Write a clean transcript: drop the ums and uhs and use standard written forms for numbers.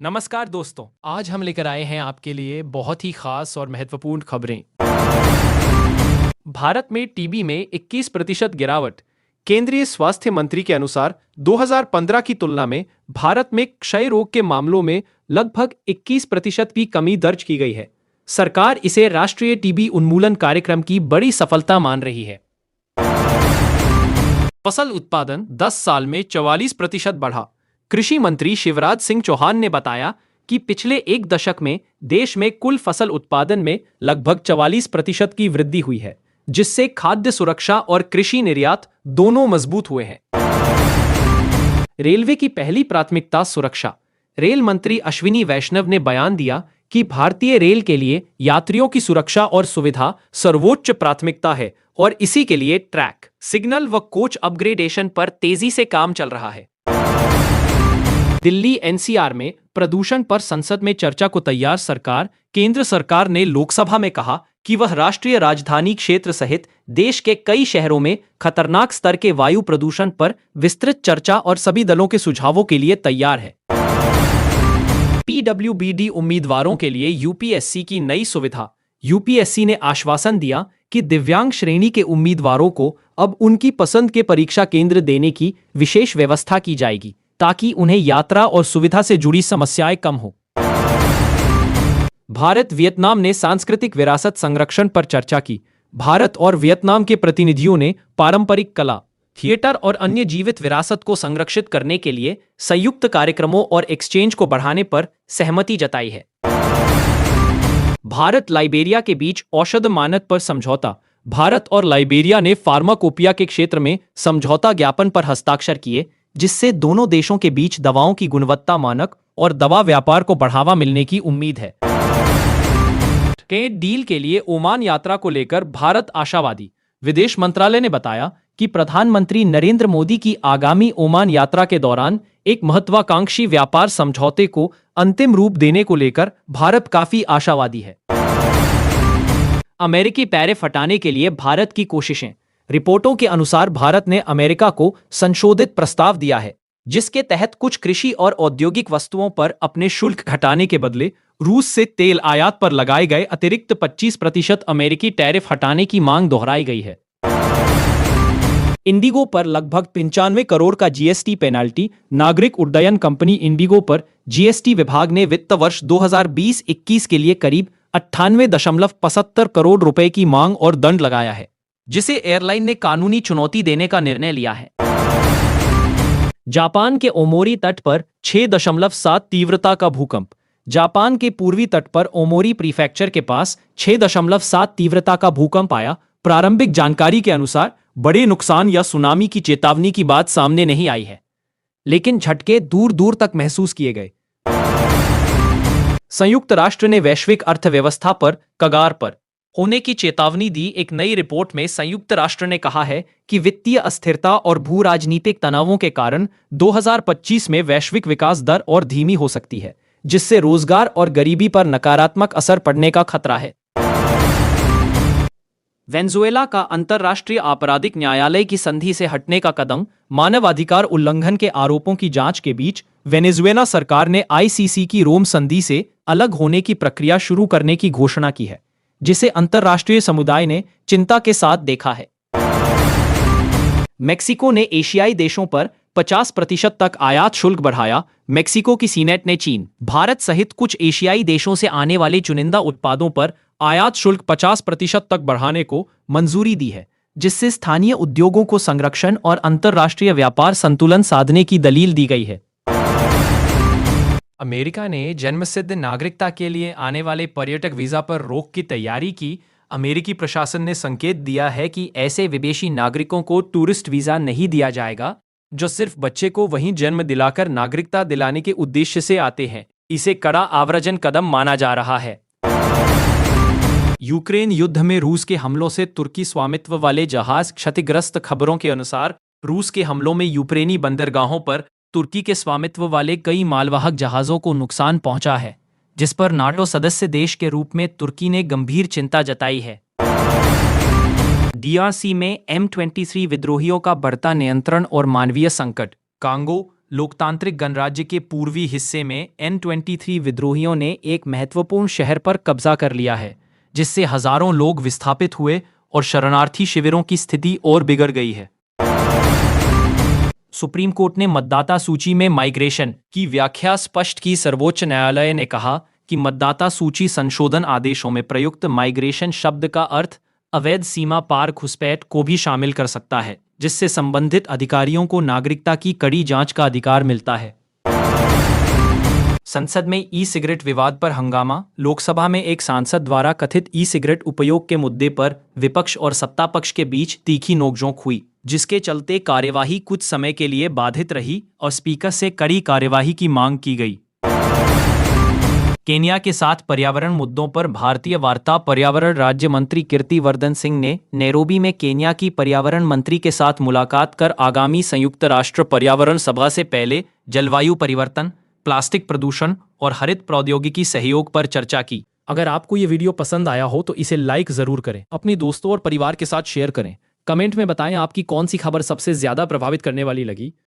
नमस्कार दोस्तों, आज हम लेकर आए हैं आपके लिए बहुत ही खास और महत्वपूर्ण खबरें। भारत में टीबी में 21% गिरावट। केंद्रीय स्वास्थ्य मंत्री के अनुसार 2015 की तुलना में भारत में क्षय रोग के मामलों में लगभग 21% की कमी दर्ज की गई है। सरकार इसे राष्ट्रीय टीबी उन्मूलन कार्यक्रम की बड़ी सफलता मान रही है। फसल उत्पादन 10 साल में 44% बढ़ा। कृषि मंत्री शिवराज सिंह चौहान ने बताया कि पिछले एक दशक में देश में कुल फसल उत्पादन में लगभग 44% की वृद्धि हुई है, जिससे खाद्य सुरक्षा और कृषि निर्यात दोनों मजबूत हुए हैं। रेलवे की पहली प्राथमिकता सुरक्षा। रेल मंत्री अश्विनी वैष्णव ने बयान दिया कि भारतीय रेल के लिए यात्रियों की सुरक्षा और सुविधा सर्वोच्च प्राथमिकता है और इसी के लिए ट्रैक, सिग्नल व कोच अपग्रेडेशन पर तेजी से काम चल रहा है। दिल्ली एनसीआर में प्रदूषण पर संसद में चर्चा को तैयार सरकार। केंद्र सरकार ने लोकसभा में कहा कि वह राष्ट्रीय राजधानी क्षेत्र सहित देश के कई शहरों में खतरनाक स्तर के वायु प्रदूषण पर विस्तृत चर्चा और सभी दलों के सुझावों के लिए तैयार है। पीडब्ल्यूबीडी उम्मीदवारों के लिए यूपीएससी की नई सुविधा। यूपीएससी ने आश्वासन दिया कि दिव्यांग श्रेणी के उम्मीदवारों को अब उनकी पसंद के परीक्षा केंद्र देने की विशेष व्यवस्था की जाएगी, ताकि उन्हें यात्रा और सुविधा से जुड़ी समस्याएं कम हो। भारत वियतनाम ने सांस्कृतिक विरासत संरक्षण पर चर्चा की। भारत और वियतनाम के प्रतिनिधियों ने पारंपरिक कला, थिएटर और अन्य जीवित विरासत को संरक्षित करने के लिए संयुक्त कार्यक्रमों और एक्सचेंज को बढ़ाने पर सहमति जताई है। भारत लाइबेरिया के बीच औषध मानक पर समझौता। भारत और लाइबेरिया ने फार्माकोपिया के क्षेत्र में समझौता ज्ञापन पर हस्ताक्षर किए, जिससे दोनों देशों के बीच दवाओं की गुणवत्ता मानक और दवा व्यापार को बढ़ावा मिलने की उम्मीद है। ट्रेड डील के लिए ओमान यात्रा को लेकर भारत आशावादी। विदेश मंत्रालय ने बताया कि प्रधानमंत्री नरेंद्र मोदी की आगामी ओमान यात्रा के दौरान एक महत्वाकांक्षी व्यापार समझौते को अंतिम रूप देने को लेकर भारत काफी आशावादी है। अमेरिकी टैरिफ हटाने के लिए भारत की कोशिशें। रिपोर्टों के अनुसार भारत ने अमेरिका को संशोधित प्रस्ताव दिया है, जिसके तहत कुछ कृषि और औद्योगिक वस्तुओं पर अपने शुल्क घटाने के बदले रूस से तेल आयात पर लगाए गए अतिरिक्त 25% अमेरिकी टैरिफ हटाने की मांग दोहराई गई है। इंडिगो पर लगभग 95 करोड़ का जीएसटी पेनाल्टी। नागरिक उड्डयन कंपनी इंडिगो पर जीएसटी विभाग ने वित्त वर्ष 2020-21 के लिए करीब 98.75 करोड़ रुपए की मांग और दंड लगाया है, जिसे एयरलाइन ने कानूनी चुनौती देने का निर्णय लिया है। जापान के ओमोरी तट पर 6.7 तीव्रता का भूकंप। जापान के पूर्वी तट पर ओमोरी प्रीफेक्चर के पास 6.7 तीव्रता का भूकंप आया। प्रारंभिक जानकारी के अनुसार बड़े नुकसान या सुनामी की चेतावनी की बात सामने नहीं आई है, लेकिन झटके दूर दूर तक महसूस किए गए। संयुक्त राष्ट्र ने वैश्विक अर्थव्यवस्था पर कगार पर होने की चेतावनी दी। एक नई रिपोर्ट में संयुक्त राष्ट्र ने कहा है कि वित्तीय अस्थिरता और भू राजनीतिक तनावों के कारण 2025 में वैश्विक विकास दर और धीमी हो सकती है, जिससे रोजगार और गरीबी पर नकारात्मक असर पड़ने का खतरा है। वेनेजुएला का अंतर्राष्ट्रीय आपराधिक न्यायालय की संधि से हटने का कदम। मानवाधिकार उल्लंघन के आरोपों की जांच के बीच वेनेजुएला सरकार ने आईसीसी की रोम संधि से अलग होने की प्रक्रिया शुरू करने की घोषणा की है, जिसे अंतर्राष्ट्रीय समुदाय ने चिंता के साथ देखा है। मेक्सिको ने एशियाई देशों पर 50% तक आयात शुल्क बढ़ाया। मेक्सिको की सीनेट ने चीन, भारत सहित कुछ एशियाई देशों से आने वाले चुनिंदा उत्पादों पर आयात शुल्क 50% तक बढ़ाने को मंजूरी दी है, जिससे स्थानीय उद्योगों को संरक्षण और अंतर्राष्ट्रीय व्यापार संतुलन साधने की दलील दी गई है। अमेरिका ने जन्मसिद्ध नागरिकता के लिए आने वाले पर्यटक वीजा पर रोक की तैयारी की। अमेरिकी प्रशासन ने संकेत दिया है कि ऐसे विदेशी नागरिकों को टूरिस्ट वीजा नहीं दिया जाएगा जो सिर्फ बच्चे को वहीं जन्म दिलाकर नागरिकता दिलाने के उद्देश्य से आते हैं। इसे कड़ा आव्रजन कदम माना जा रहा है। यूक्रेन युद्ध में रूस के हमलों से तुर्की स्वामित्व वाले जहाज क्षतिग्रस्त। खबरों के अनुसार रूस के हमलों में यूक्रेनी बंदरगाहों पर तुर्की के स्वामित्व वाले कई मालवाहक जहाजों को नुकसान पहुंचा है, जिस पर नाटो सदस्य देश के रूप में तुर्की ने गंभीर चिंता जताई है। डीआरसी में M23 विद्रोहियों का बढ़ता नियंत्रण और मानवीय संकट। कांगो, लोकतांत्रिक गणराज्य के पूर्वी हिस्से में N23 विद्रोहियों ने एक महत्वपूर्ण शहर पर कब्जा कर लिया है, जिससे हजारों लोग विस्थापित हुए और शरणार्थी शिविरों की स्थिति और बिगड़ गई है। सुप्रीम कोर्ट ने मतदाता सूची में माइग्रेशन की व्याख्या स्पष्ट की। सर्वोच्च न्यायालय ने कहा कि मतदाता सूची संशोधन आदेशों में प्रयुक्त माइग्रेशन शब्द का अर्थ अवैध सीमा पार घुसपैठ को भी शामिल कर सकता है, जिससे संबंधित अधिकारियों को नागरिकता की कड़ी जांच का अधिकार मिलता है। संसद में ई सिगरेट विवाद पर हंगामा। लोकसभा में एक सांसद द्वारा कथित ई सिगरेट उपयोग के मुद्दे पर विपक्ष और सत्ता पक्ष के बीच तीखी नोकझोंक हुई, जिसके चलते कार्यवाही कुछ समय के लिए बाधित रही और स्पीकर से कड़ी कार्यवाही की मांग की गई। केन्या के साथ पर्यावरण मुद्दों पर भारतीय वार्ता। पर्यावरण राज्य मंत्री कीर्तिवर्धन सिंह ने नैरोबी में केन्या की पर्यावरण मंत्री के साथ मुलाकात कर आगामी संयुक्त राष्ट्र पर्यावरण सभा से पहले जलवायु परिवर्तन, प्लास्टिक प्रदूषण और हरित प्रौद्योगिकी सहयोग पर चर्चा की। अगर आपको ये वीडियो पसंद आया हो तो इसे लाइक जरूर करें, अपने दोस्तों और परिवार के साथ शेयर करें। कमेंट में बताएं आपकी कौन सी खबर सबसे ज्यादा प्रभावित करने वाली लगी।